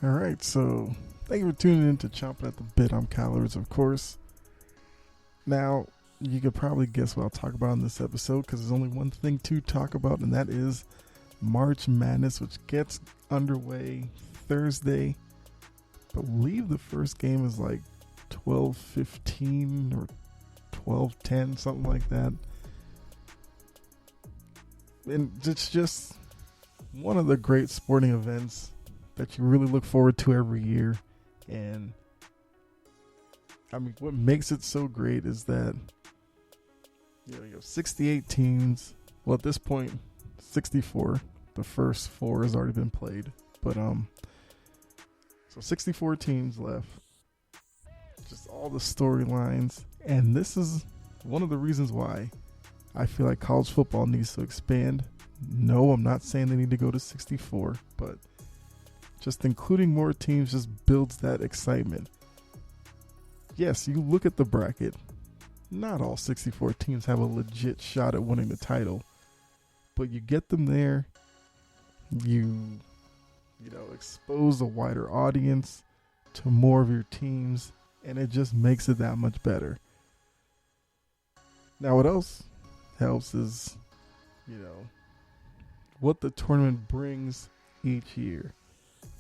All right, so thank you for tuning in to Chomping at the Bit. I'm Calories, of course. Now, you could probably guess what I'll talk about in this episode because there's only one thing to talk about, and that is March Madness, which gets underway Thursday. I believe the first game is like 12:15 or 12:10, something like that. And it's just one of the great sporting events that you really look forward to every year. And I mean, what makes it so great is that you have 68 teams. Well, at this point, 64. The first 4 has already been played, but so 64 teams left. Just all the storylines, and this is one of the reasons why I feel like college football needs to expand. No, I'm not saying they need to go to 64, but just including more teams just builds that excitement. Yes, you look at the bracket. Not all 64 teams have a legit shot at winning the title, but you get them there. You expose a wider audience to more of your teams, and it just makes it that much better. Now, what else helps is, what the tournament brings each year.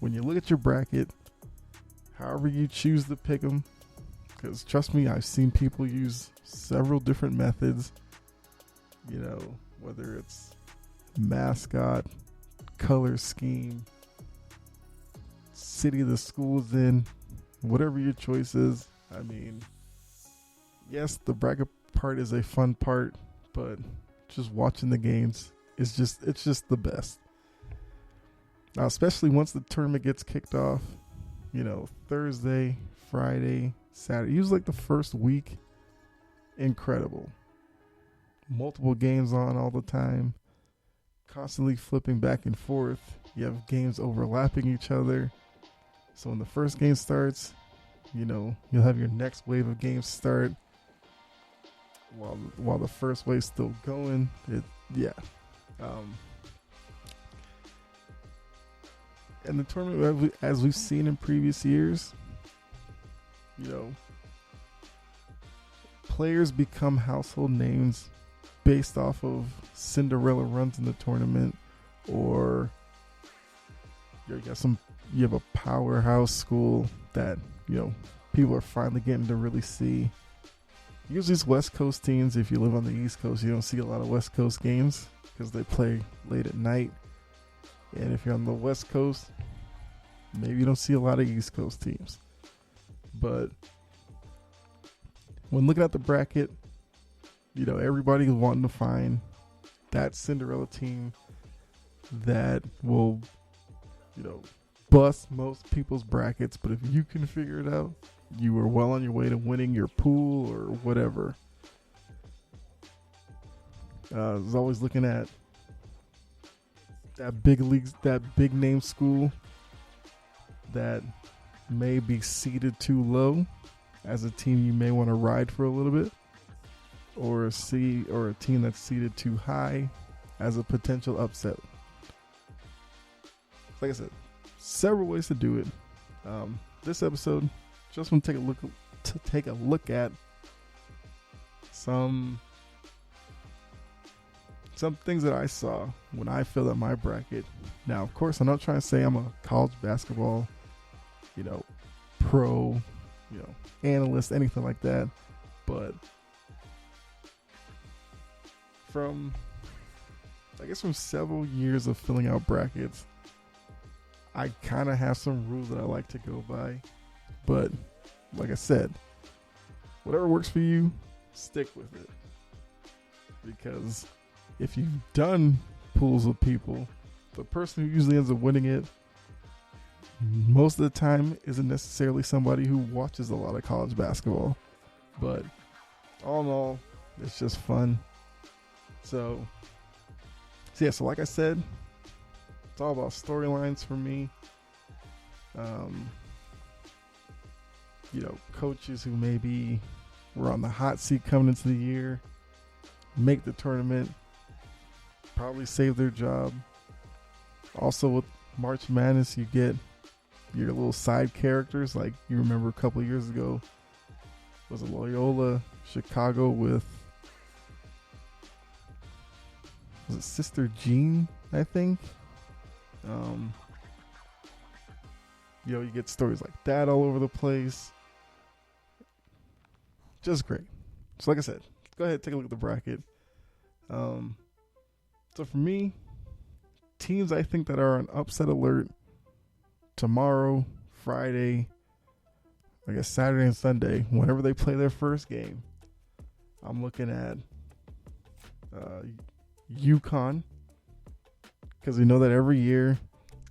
When you look at your bracket, however you choose to pick them, because trust me, I've seen people use several different methods, whether it's mascot, color scheme, city the school's in, whatever your choice is. I mean, yes, the bracket part is a fun part, but just watching the games it's just the best. Now, especially once the tournament gets kicked off, Thursday, Friday, Saturday, usually like the first week, incredible. Multiple games on all the time, constantly flipping back and forth. You have games overlapping each other. So when the first game starts, you'll have your next wave of games start while the first wave's still going. And the tournament, as we've seen in previous years, players become household names based off of Cinderella runs in the tournament, or you have a powerhouse school that people are finally getting to really see. Usually it's West Coast teams. If you live on the East Coast, you don't see a lot of West Coast games because they play late at night. And if you're on the West Coast, maybe you don't see a lot of East Coast teams. But when looking at the bracket, everybody's wanting to find that Cinderella team that will, bust most people's brackets. But if you can figure it out, you are well on your way to winning your pool or whatever. I was always looking at that big leagues, that big name school that may be seeded too low as a team you may want to ride for a little bit, or a team that's seeded too high as a potential upset. Like I said, several ways to do it. This episode, just want to take a look at some things that I saw when I filled out my bracket. Now, of course, I'm not trying to say I'm a college basketball, pro, analyst, anything like that. But from several years of filling out brackets, I kind of have some rules that I like to go by. But like I said, whatever works for you, stick with it. Because if you've done pools with people, the person who usually ends up winning it most of the time isn't necessarily somebody who watches a lot of college basketball. But all in all, it's just fun. So like I said, it's all about storylines for me. Coaches who maybe were on the hot seat coming into the year, make the tournament, probably save their job. Also with March Madness, you get your little side characters. Like you remember a couple of years ago, was it Loyola Chicago with, was it Sister Jean, I think? You get stories like that all over the place. Just great. So like I said, go ahead, take a look at the bracket. So for me, teams I think that are on upset alert tomorrow, Friday, I guess Saturday and Sunday, whenever they play their first game, I'm looking at UConn, because we know that every year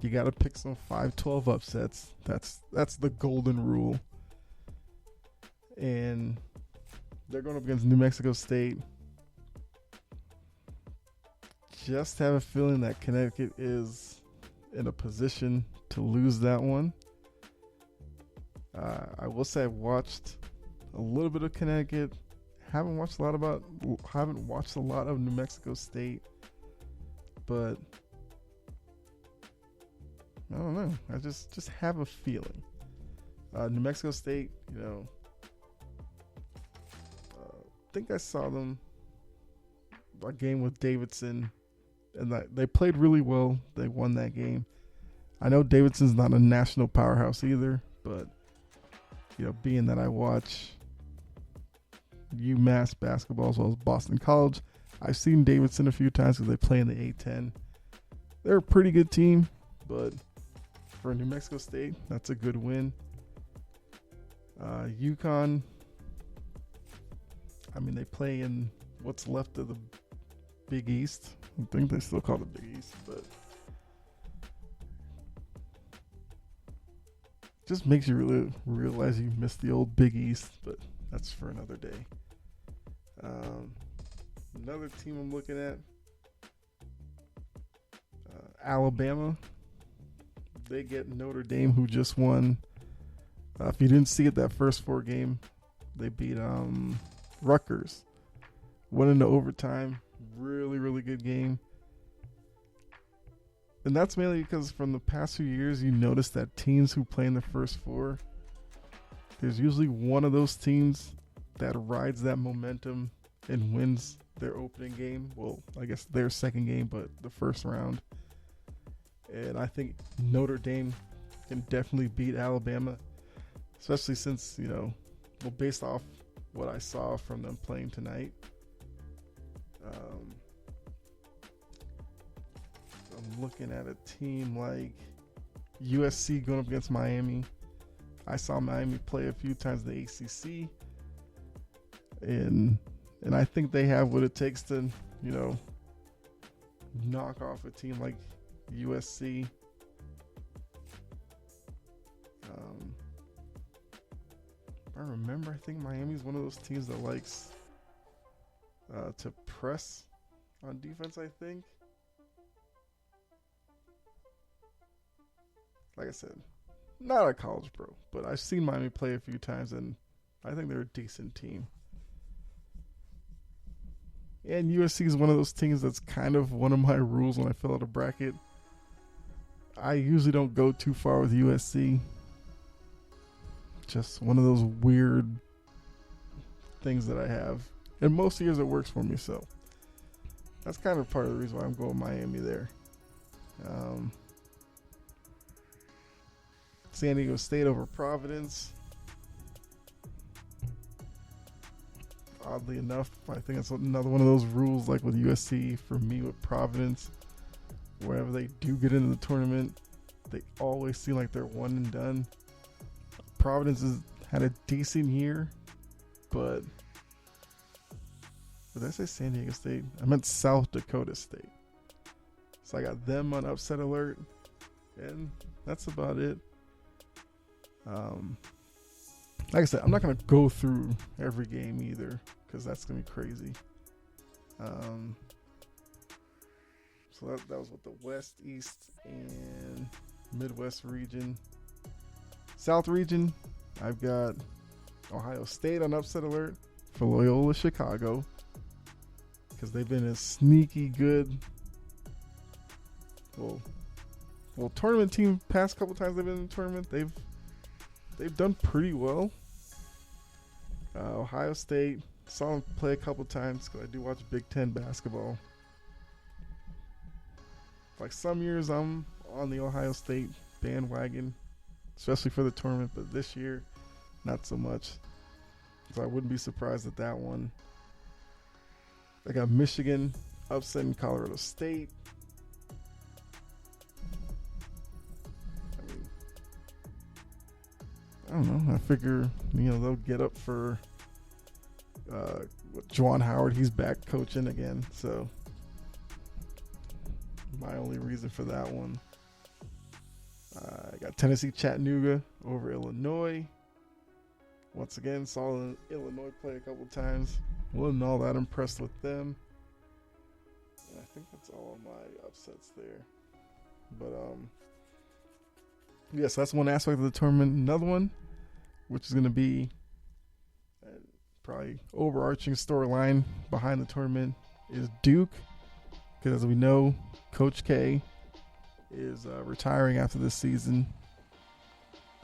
you got to pick some 5-12 upsets. That's the golden rule. And they're going up against New Mexico State. Just have a feeling that Connecticut is in a position to lose that one. I will say I've watched a little bit of Connecticut. Haven't watched a lot of New Mexico State, but I don't know. I just have a feeling. New Mexico State, I think I saw them a game with Davidson, and they played really well. They won that game. I know Davidson's not a national powerhouse either, but being that I watch UMass basketball as well as Boston College, I've seen Davidson a few times because they play in the A10. They're a pretty good team, but for New Mexico State, that's a good win. UConn, they play in what's left of the Big East. I think they still call it the Big East, but just makes you really realize you missed the old Big East, but that's for another day. Another team I'm looking at, Alabama. They get Notre Dame, who just won. If you didn't see it, that first 4 game, they beat Rutgers. Went into overtime. Really, really good game. And that's mainly because from the past few years, you notice that teams who play in the first 4, there's usually one of those teams that rides that momentum and wins their opening game. Well, I guess their second game, but the first round. And I think Notre Dame can definitely beat Alabama, especially since, based off what I saw from them playing tonight. I'm looking at a team like USC going up against Miami. I saw Miami play a few times in the ACC, and I think they have what it takes to, knock off a team like USC. I remember, I think Miami's one of those teams that likes to press on defense, I think. Like I said, not a college pro, but I've seen Miami play a few times, and I think they're a decent team. And USC is one of those teams that's kind of one of my rules when I fill out a bracket. I usually don't go too far with USC. Just one of those weird things that I have. And most years it works for me, so that's kind of part of the reason why I'm going Miami there. San Diego State over Providence. Oddly enough, I think it's another one of those rules like with USC for me with Providence. Whenever they do get into the tournament, they always seem like they're one and done. Providence has had a decent year, but did I say San Diego State? I meant South Dakota State. So I got them on upset alert, and that's about it. Like I said, I'm not going to go through every game either, because that's going to be crazy. So that was with the West, East, and Midwest region. South region, I've got Ohio State on upset alert for Loyola Chicago, because they've been a sneaky good, well, well, tournament team. Past couple times they've been in the tournament, they've done pretty well. Ohio State, saw them play a couple times because I do watch Big Ten basketball. Like some years I'm on the Ohio State bandwagon, especially for the tournament, but this year, not so much. So I wouldn't be surprised at that one. I got Michigan upsetting Colorado State. I don't know. I figure, they'll get up for Juwan Howard. He's back coaching again. So my only reason for that one. I got Tennessee Chattanooga over Illinois. Once again, saw Illinois play a couple times. Wasn't all that impressed with them. And I think that's all of my upsets there. But yes, that's one aspect of the tournament. Another one, which is going to be probably overarching storyline behind the tournament, is Duke. Because as we know, Coach K is retiring after this season.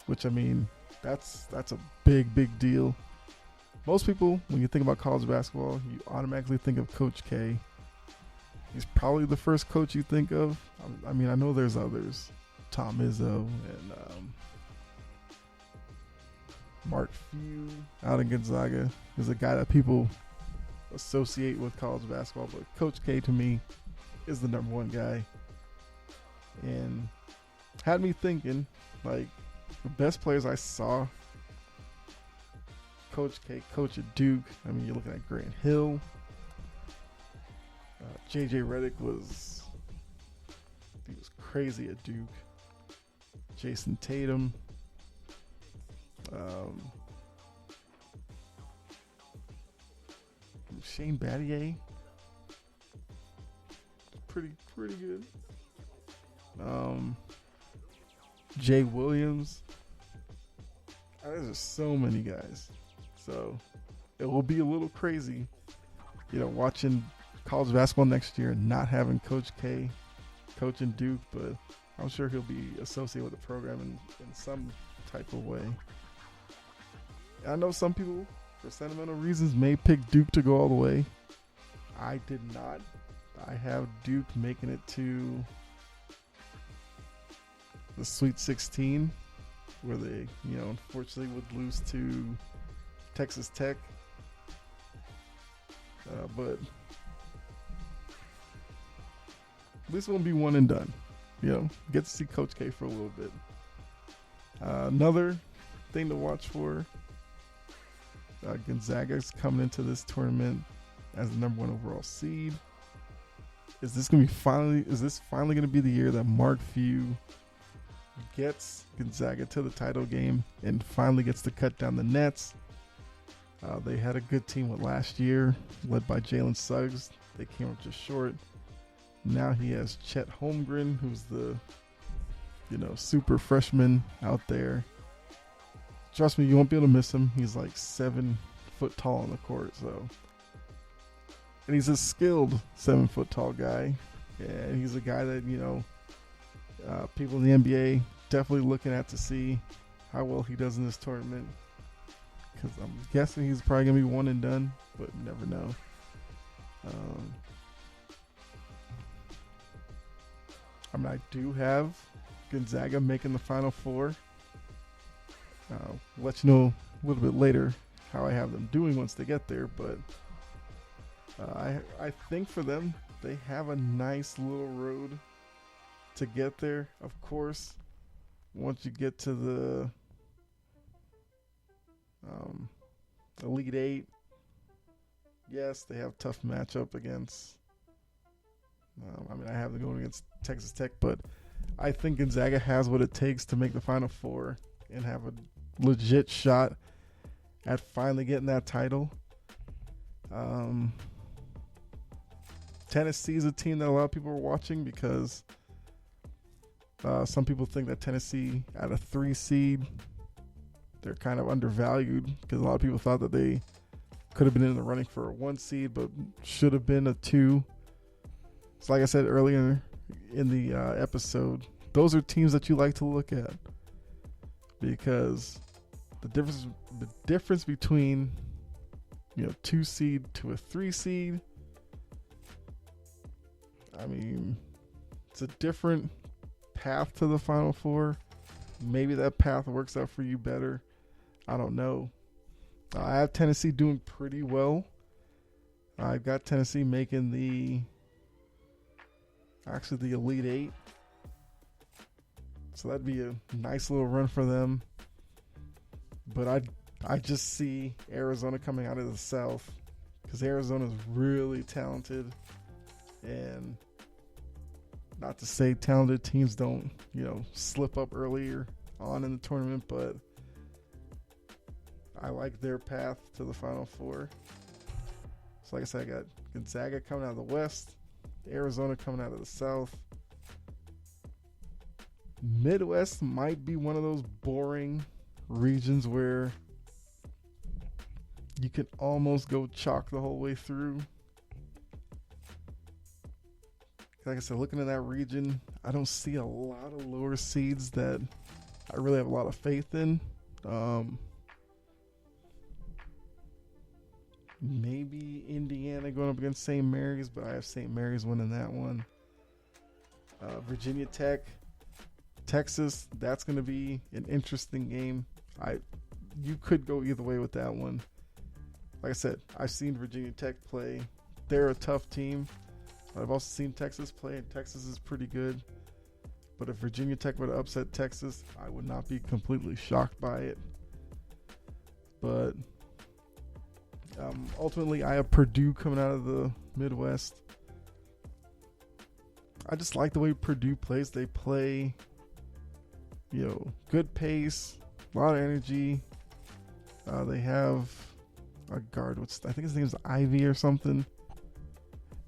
Which, I mean, that's a big deal. Most people, when you think about college basketball, you automatically think of Coach K. He's probably the first coach you think of. I mean, I know there's others. Tom Izzo and Mark Few out in Gonzaga is a guy that people associate with college basketball. But Coach K, to me, is the number one guy. And had me thinking, like, the best players I saw Coach K coach at Duke. I mean, you're looking at Grant Hill. JJ Redick was crazy at Duke. Jason Tatum. Shane Battier. Pretty good. Jay Williams. There's just so many guys. So it will be a little crazy, watching college basketball next year and not having Coach K coaching Duke, but I'm sure he'll be associated with the program in some type of way. I know some people, for sentimental reasons, may pick Duke to go all the way. I did not. I have Duke making it to the Sweet 16, where they, unfortunately would lose to Texas Tech. But at least it won't be one and done. Get to see Coach K for a little bit. Another thing to watch for, Gonzaga's coming into this tournament as the number one overall seed. Is this finally going to be the year that Mark Few gets Gonzaga to the title game and finally gets to cut down the nets? They had a good team with last year, led by Jalen Suggs. They came up just short. Now he has Chet Holmgren, who's the, super freshman out there. Trust me, you won't be able to miss him. He's like 7 foot tall on the court, so. And he's a skilled 7 foot tall guy. And he's a guy that, people in the NBA definitely looking at to see how well he does in this tournament. Because I'm guessing he's probably going to be one and done, but you never know. I do have Gonzaga making the Final Four. I'll let you know a little bit later how I have them doing once they get there, but I think for them, they have a nice little road to get there. Of course, once you get to the Elite Eight, yes, they have a tough matchup against. I have them going against Texas Tech, but I think Gonzaga has what it takes to make the Final Four and have a legit shot at finally getting that title. Tennessee is a team that a lot of people are watching because some people think that Tennessee at a 3 seed, they're kind of undervalued because a lot of people thought that they could have been in the running for a 1 seed, but should have been a 2. So like I said earlier in the episode, those are teams that you like to look at, because the difference between 2 seed to a 3 seed, I mean, it's a different path to the Final Four. Maybe that path works out for you better. I don't know. I have Tennessee doing pretty well. I've got Tennessee making the Elite Eight. So that'd be a nice little run for them. But I just see Arizona coming out of the South, because Arizona's really talented. And not to say talented teams don't, slip up earlier on in the tournament, but I like their path to the Final Four. So like I said, I got Gonzaga coming out of the West, Arizona coming out of the South. Midwest might be one of those boring regions where you can almost go chalk the whole way through. Like I said, looking at that region, I don't see a lot of lower seeds that I really have a lot of faith in. Maybe Indiana going up against St. Mary's, but I have St. Mary's winning that one. Virginia Tech, Texas, that's going to be an interesting game. You could go either way with that one. Like I said, I've seen Virginia Tech play. They're a tough team. I've also seen Texas play, and Texas is pretty good. But if Virginia Tech were to upset Texas, I would not be completely shocked by it. But ultimately, I have Purdue coming out of the Midwest. I just like the way Purdue plays. They play, good pace, a lot of energy. They have a guard, I think his name is Ivy or something.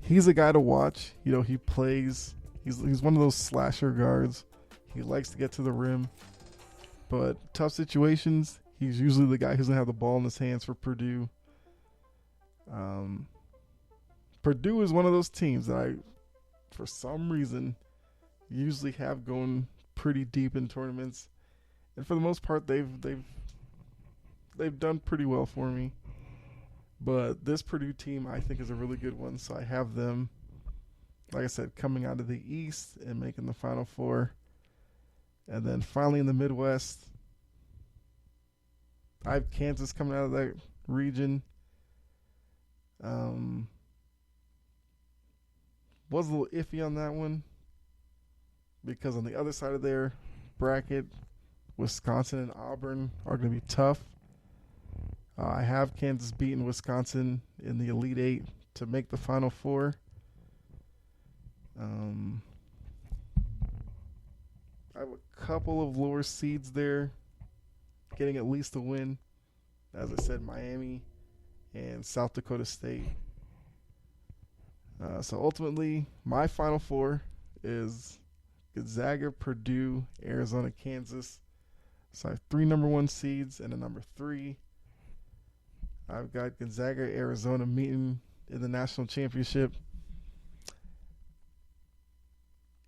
He's a guy to watch. He plays. He's one of those slasher guards. He likes to get to the rim, but tough situations, he's usually the guy who's gonna have the ball in his hands for Purdue. Purdue is one of those teams that I, for some reason, usually have going pretty deep in tournaments, and for the most part, they've done pretty well for me. But this Purdue team, I think, is a really good one. So I have them, like I said, coming out of the East and making the Final Four. And then finally in the Midwest, I have Kansas coming out of that region. Was a little iffy on that one, because on the other side of their bracket, Wisconsin and Auburn are going to be tough. I have Kansas beating Wisconsin in the Elite Eight to make the Final Four. I have a couple of lower seeds there getting at least a win. As I said, Miami and South Dakota State. So ultimately, my Final Four is Gonzaga, Purdue, Arizona, Kansas. So I have 3 number 1 seeds and a number 3. I've got Gonzaga, Arizona meeting in the national championship.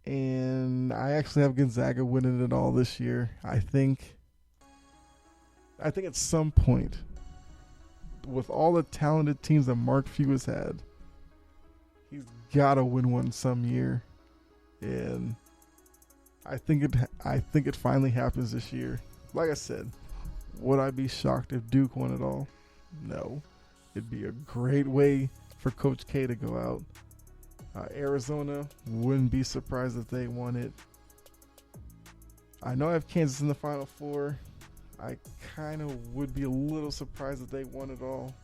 And I actually have Gonzaga winning it all this year. I think at some point, with all the talented teams that Mark Few has had, he's got to win one some year. And I think it finally happens this year. Like I said, would I be shocked if Duke won it all? No. It'd be a great way for Coach K to go out. Arizona, wouldn't be surprised if they won it. I know I have Kansas in the Final Four. I kind of would be a little surprised if they won it all.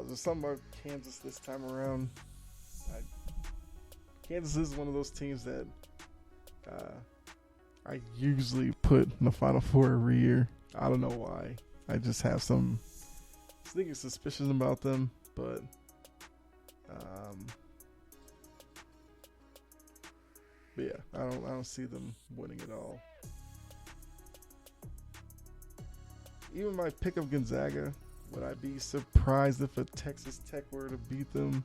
There's something about Kansas this time around. Kansas is one of those teams that I usually put in the Final Four every year. I don't know why. I just have some sneaky suspicion about them, but yeah, I don't see them winning it all. Even my pick of Gonzaga, would I be surprised if a Texas Tech were to beat them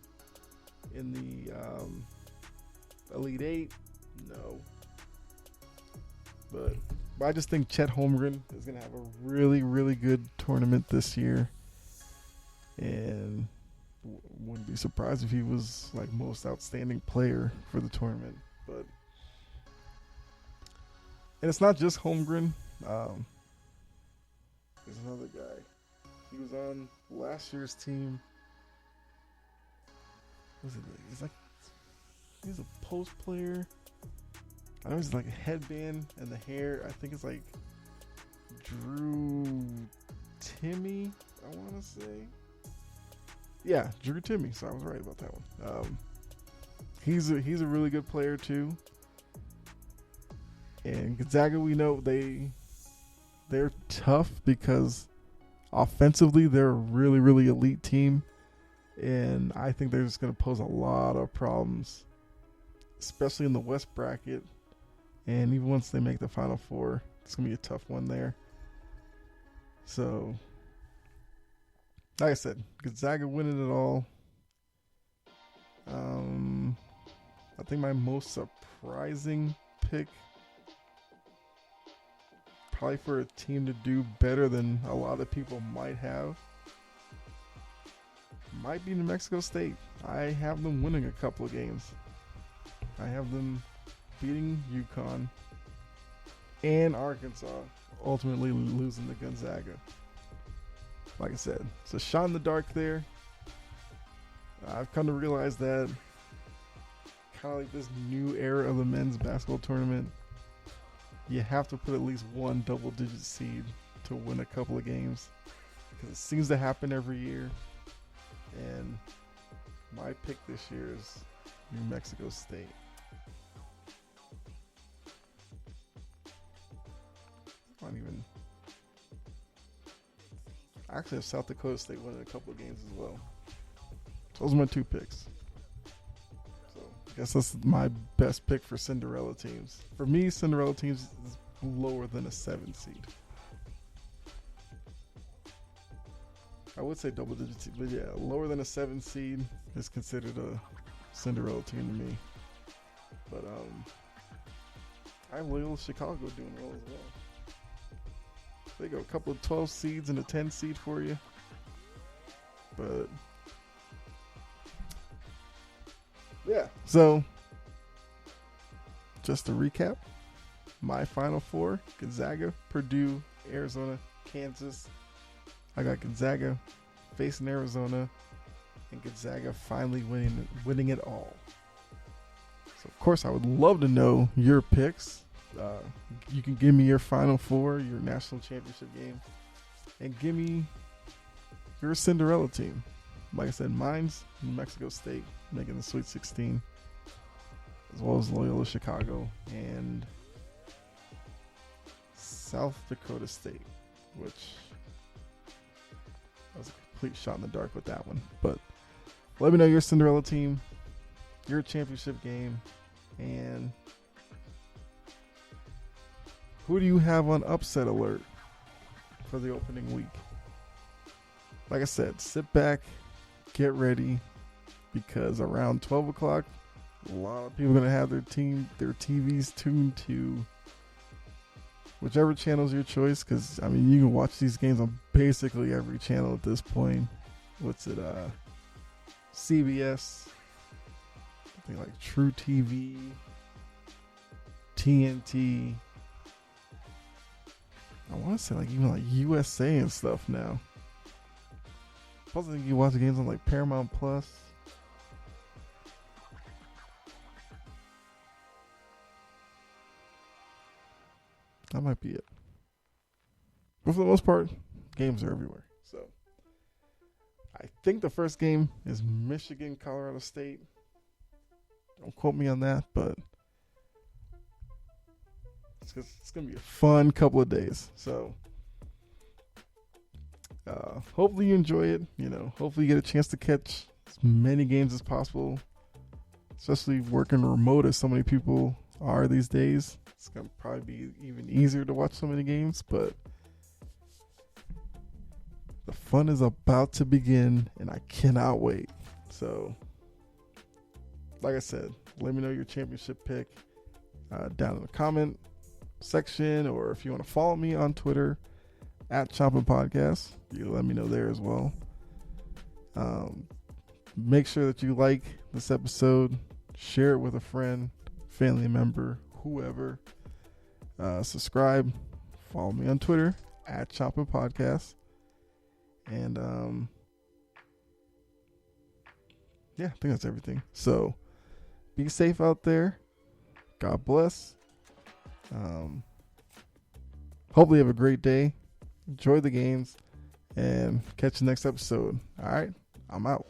in the Elite Eight, no. But I just think Chet Holmgren is going to have a really, really good tournament this year. And wouldn't be surprised if he was like most outstanding player for the tournament. But and it's not just Holmgren. There's another guy. He was on last year's team. What was it? He's a post player. I know he's like a headband and the hair. I think it's like Drew Timmy, I want to say. Yeah, Drew Timmy. So I was right about that one. He's a really good player too. And Gonzaga, we know they're tough because offensively they're a really, really elite team. And I think they're just going to pose a lot of problems, especially in the West bracket. And even once they make the Final Four, it's going to be a tough one there. So, like I said, Gonzaga winning it all. I think my most surprising pick, probably for a team to do better than a lot of people might have, might be New Mexico State. I have them winning a couple of games. I have them beating UConn and Arkansas, ultimately losing to Gonzaga. Like I said, it's a shot in the dark there. I've come to realize that kind of like this new era of the men's basketball tournament, you have to put at least one double-digit seed to win a couple of games, because it seems to happen every year. And my pick this year is New Mexico State. I actually have South Dakota State winning a couple of games as well. So those are my two picks. So I guess that's my best pick for Cinderella teams. For me, Cinderella teams is lower than a 7 seed. I would say double digit seed, but yeah, lower than a 7 seed is considered a Cinderella team to me. But I have Loyola Chicago doing well as well. They go a couple of 12 seeds and a 10 seed for you. But yeah, so just to recap, my Final Four: Gonzaga, Purdue, Arizona, Kansas. I got Gonzaga facing Arizona, and Gonzaga finally winning it all. So of course, I would love to know your picks. You can give me your Final Four, your national championship game, and give me your Cinderella team. Like I said, mine's New Mexico State making the Sweet 16, as well as Loyola Chicago and South Dakota State, which was a complete shot in the dark with that one. But let me know your Cinderella team, your championship game, and who do you have on upset alert for the opening week? Like I said, sit back, get ready, because around 12 o'clock, a lot of people are going to have their TVs tuned to whichever channel is your choice, because, I mean, you can watch these games on basically every channel at this point. What's it? CBS, I think like True TV, TNT. I want to say like even like USA and stuff now. Plus, I think you watch the games on like Paramount Plus. That might be it. But for the most part, games are everywhere. So I think the first game is Michigan, Colorado State. Don't quote me on that, but it's going to be a fun couple of days. So hopefully you enjoy it. Hopefully you get a chance to catch as many games as possible, especially working remote as so many people are these days. It's going to probably be even easier to watch so many games, but the fun is about to begin and I cannot wait. So like I said, Let me know your championship pick down in the comment section, or if you want to follow me on Twitter at Chopping Podcast, you let me know there as well. Make sure that you like this episode, share it with a friend, family member, whoever. Subscribe, follow me on Twitter at Chopping Podcast, and yeah, I think that's everything. So be safe out there. God bless. Hopefully you have a great day. Enjoy the games and catch the next episode. All right, I'm out.